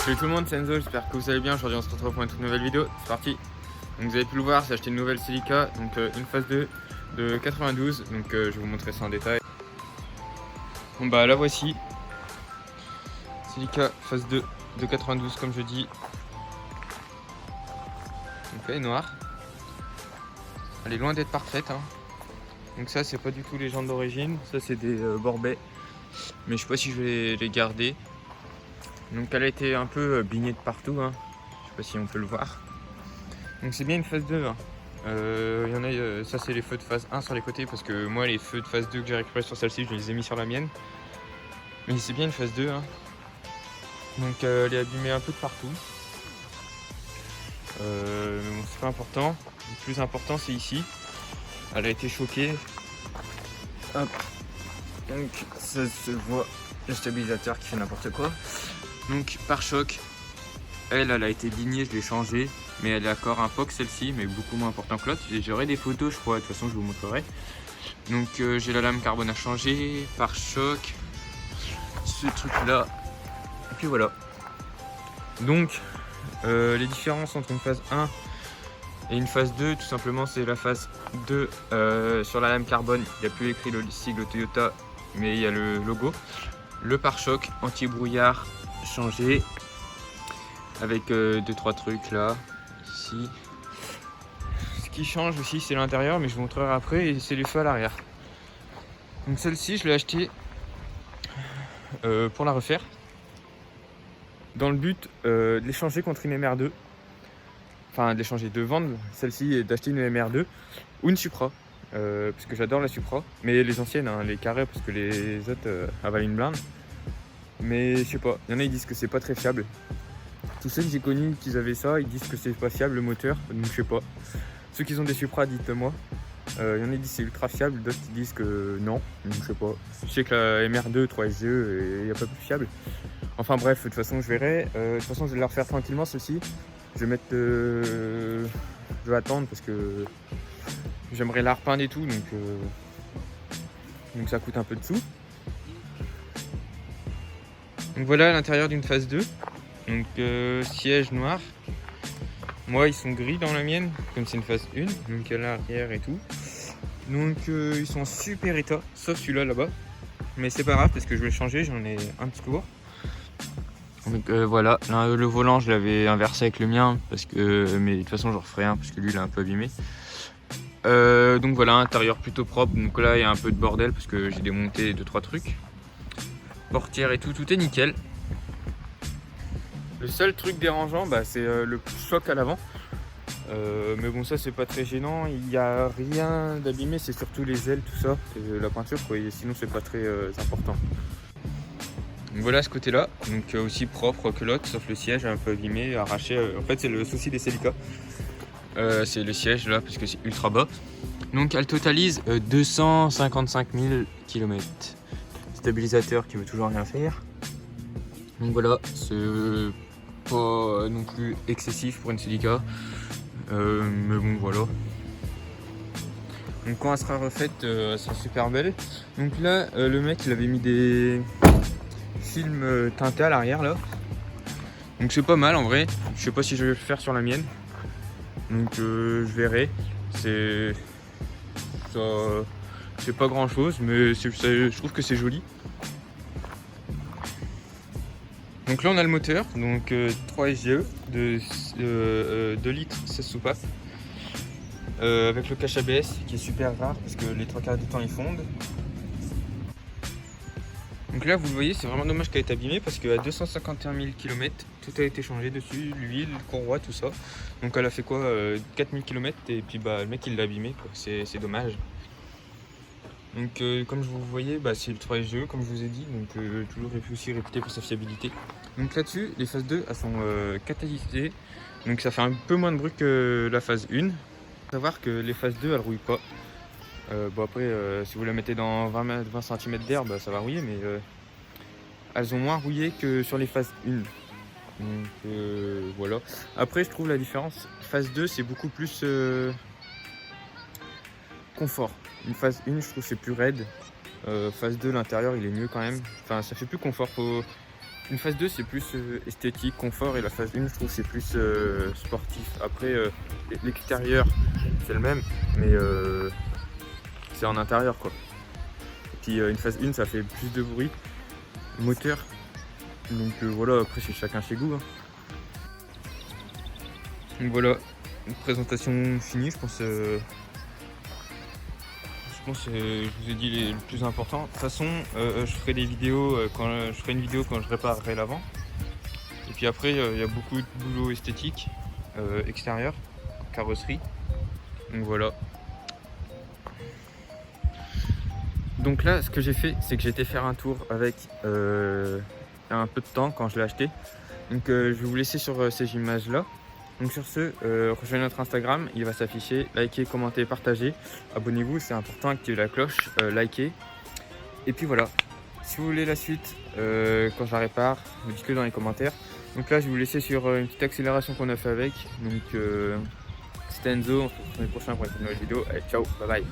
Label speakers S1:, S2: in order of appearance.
S1: Salut tout le monde, c'est Enzo, j'espère que vous allez bien. Aujourd'hui on se retrouve pour une toute nouvelle vidéo, c'est parti. Donc vous avez pu le voir, j'ai acheté une nouvelle Celica, donc une phase 2 de 92, donc je vais vous montrer ça en détail. Bon bah la voici, Celica phase 2 de 92 comme je dis. Donc elle est noire, elle est loin d'être parfaite hein. Donc ça c'est pas du tout les jantes d'origine, ça c'est des Borbet, mais je sais pas si je vais les garder. Donc elle a été un peu bignée de partout hein. Je sais pas si on peut le voir. Donc c'est bien une phase 2 hein. Y en a, ça c'est les feux de phase 1 sur les côtés parce que moi les feux de phase 2 que j'ai récupérés sur celle-ci je les ai mis sur la mienne. Mais c'est bien une phase 2 hein. Donc elle est abîmée un peu de partout. Mais bon c'est pas important. Le plus important c'est ici. Elle a été choquée. Hop. Donc ça se voit, le stabilisateur qui fait n'importe quoi. Donc pare-choc, elle a été lignée, je l'ai changée. Mais elle a encore un POC celle-ci, mais beaucoup moins important que l'autre. J'aurai des photos je crois, de toute façon je vous montrerai. Donc j'ai la lame carbone à changer, pare-choc, ce truc là. Et puis voilà. Donc les différences entre une phase 1 et une phase 2, tout simplement c'est la phase 2 sur la lame carbone, il n'y a plus écrit le sigle Toyota, mais il y a le logo. Le pare-choc anti-brouillard changé avec 2-3 trucs là, ici. Ce qui change aussi c'est l'intérieur, mais je vous montrerai après, et c'est les feux à l'arrière. Donc celle-ci je l'ai achetée pour la refaire, dans le but de l'échanger contre une MR2. Enfin d'échanger, de vendre celle-ci et d'acheter une MR2 ou une Supra. Parce que j'adore la Supra, mais les anciennes, hein, les carrés, parce que les autres avalent une blinde. Mais je sais pas, il y en a ils disent que c'est pas très fiable. Tous ceux que j'ai connus qui avaient ça, ils disent que c'est pas fiable le moteur, donc je sais pas. Ceux qui ont des Supra, dites-moi. Il y en a qui disent que c'est ultra fiable, d'autres qui disent que non, donc je sais pas. Je sais que la MR2 3SE, il n'y a pas plus fiable. Enfin bref, de toute façon je verrai. De toute façon je vais la refaire tranquillement celle-ci. Je vais mettre, je vais attendre parce que j'aimerais la repeindre et tout, donc ça coûte un peu de sous. Donc voilà l'intérieur d'une phase 2. Donc siège noir. Moi ils sont gris dans la mienne, comme c'est une phase 1, donc à l'arrière et tout. Donc ils sont en super état, sauf celui-là là-bas. Mais c'est pas grave parce que je vais le changer, j'en ai un petit tour. Donc voilà, là, le volant je l'avais inversé avec le mien parce que, mais de toute façon je referai un parce que lui il est un peu abîmé. Donc voilà, intérieur plutôt propre. Donc là il y a un peu de bordel parce que j'ai démonté 2-3 trucs. Portière et tout, tout est nickel. Le seul truc dérangeant c'est le choc à l'avant. Mais bon ça c'est pas très gênant, il n'y a rien d'abîmé, c'est surtout les ailes, tout ça, et la peinture quoi, et sinon c'est pas très important. Donc voilà ce côté là, donc aussi propre que l'autre, sauf le siège un peu abîmé, arraché. En fait c'est le souci des Celica, c'est le siège là parce que c'est ultra bas. Donc elle totalise 255 000 km. Stabilisateur qui veut toujours rien faire. Donc voilà, c'est pas non plus excessif pour une Celica, mais bon voilà. Donc quand elle sera refaite, elle sera super belle. Donc là le mec il avait mis des film teinté à l'arrière là, donc c'est pas mal en vrai. Je sais pas si je vais le faire sur la mienne, donc je verrai. C'est ça, c'est pas grand chose, mais je trouve que c'est joli. Donc là on a le moteur, donc 3 SGE de 2 litres 16 soupapes, avec le cache ABS qui est super rare parce que les 3/4 du temps ils fondent. Donc là vous le voyez, c'est vraiment dommage qu'elle ait été abîmée parce qu'à 251 000 km tout a été changé dessus, l'huile, courroie, tout ça. Donc elle a fait quoi, 4000 km et puis le mec il l'a abîmé, c'est dommage. Donc comme vous voyez, c'est le 3SGE comme je vous ai dit, donc toujours aussi réputé pour sa fiabilité. Donc là-dessus, les phases 2 elles sont catalysées, donc ça fait un peu moins de bruit que la phase 1. Il faut savoir que les phases 2 elles rouillent pas. Bon après si vous la mettez dans 20 cm d'air ça va rouiller, mais elles ont moins rouillé que sur les phases 1. Donc voilà. Après je trouve la différence, phase 2 c'est beaucoup plus confort. Une phase 1 je trouve c'est plus raide. Phase 2 l'intérieur il est mieux quand même. Enfin ça fait plus confort. Une phase 2 c'est plus esthétique, confort, et la phase 1 je trouve c'est plus sportif. Après l'extérieur c'est le même, mais c'est en intérieur quoi. Et puis une phase 1 ça fait plus de bruit, moteur, donc voilà, après c'est chacun chez goût. Donc voilà, une présentation finie, je pense je vous ai dit le plus important. De toute façon, je ferai des vidéos je ferai une vidéo quand je réparerai l'avant. Et puis après, il y a beaucoup de boulot esthétique, extérieur, carrosserie. Donc voilà. Donc là, ce que j'ai fait, c'est que j'ai été faire un tour avec un peu de temps quand je l'ai acheté. Donc je vais vous laisser sur ces images-là. Donc sur ce, rejoignez notre Instagram, il va s'afficher, likez, commentez, partagez, abonnez-vous, c'est important, activez la cloche, likez. Et puis voilà, si vous voulez la suite, quand je la répare, me dites-le dans les commentaires. Donc là, je vais vous laisser sur une petite accélération qu'on a fait avec. Donc c'était Enzo, on se retrouve le prochain pour une nouvelle vidéo. Allez, ciao, bye bye.